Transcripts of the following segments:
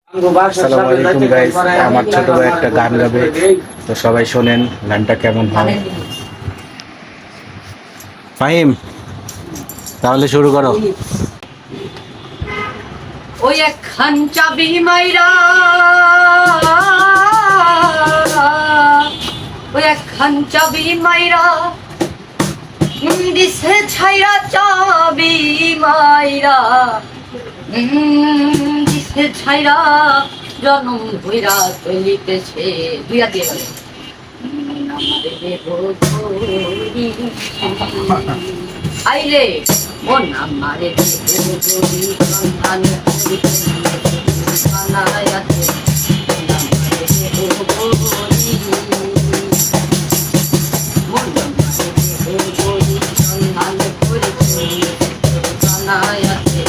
আসসালামু আলাইকুম গাইস, আমার ছোট ভাই একটা গান গাবে, তো সবাই শোনেন গানটা কেমন হয়। ফাহিম, তাহলে শুরু করো। ওই একখান চাবি মাইরা, ওই একখান চাবি মাইরা দিছে ছাইরা, চাবি মাইরা দিছে ছাইরা, জনম ভইরা চলিতেছে দুইয়া দিয়ে গেল আইরে মন আমারে সন্ধান বানায়াছে মন আমারে সন্ধান করেছে বানায়াছে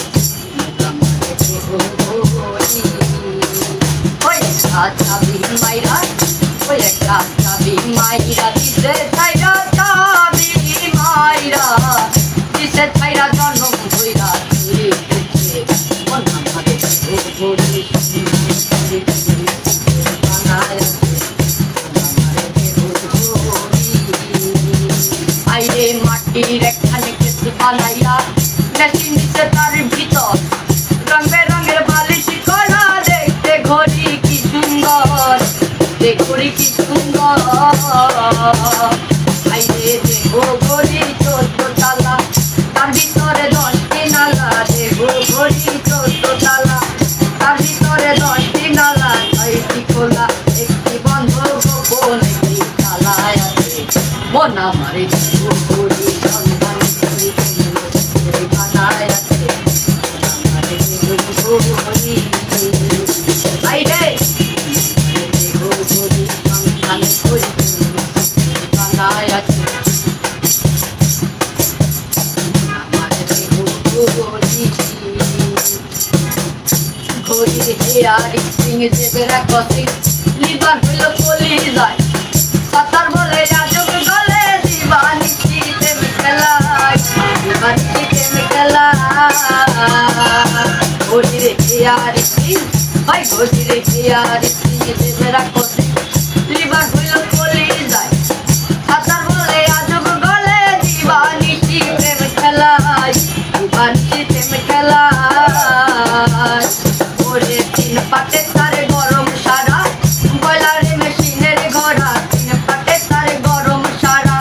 ওই চাবি মাইরা, ওই একটা চাবি মাইরা দিছে ছাইরা, চাবি মাইরা দিছে ছাইরা, জনম ভইরা চলিতেছে মন আমারে আইরে মাটির একখানে কিছু বানাইয়া মেশিন দিছে তার ভিতর, রং বেরঙের বালিশ করা, দেখতে ঘড়ি কি সুন্দর, ঘড়ি কি সুন্দর। আইরে দেখো ঘড়ি 14 তালা, তার ভিতরে 10টি নালা, দেখো ঘড়ি 14 তালা, তার ভিতরে 10টি নালা, 6টি খোলা, একটি বন্ধ, গোপন একটি তালায় আছে মন আমারে ঘড়ি সন্ধান করে বানায় আছে আমারে ঘড়ি। আইরে ঘড়ি সন্ধান করে বানায় আছে আমারে ঘড়ি। ঘড়ি হেয়ারি সিং দেবেরা কসি লিবার হইল কলি যায়, সাতার বলে রাজক গলে দিবানিছি প্রেম খেলায়, দিবানিছি প্রেম খেলায়। ঘড়ি রে হেয়ারি সিং, ভাই ঘড়ি রে হেয়ারি সিং দেবেরা কসি লিবার হইল কলি যায়, সাতার বলে রাজক গলে দিবানিছি প্রেম খেলায়, দিবানিছি প্রেম খেলায়। ওরে তিন পাটে তারে গরম সারা, বয়লারে মেশিনের ঘোড়া, তিন পাটে তারে গরম সারা,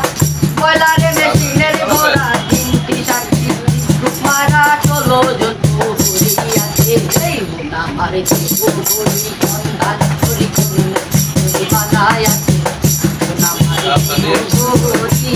বয়লারে মেশিনের ঘোড়া, 3টি 4টি মারা, 16 জন ঘড়ি আছে এই মন আমারে ঘড়ি সন্ধান করি বানায় আছে মন আমারে ঘড়ি।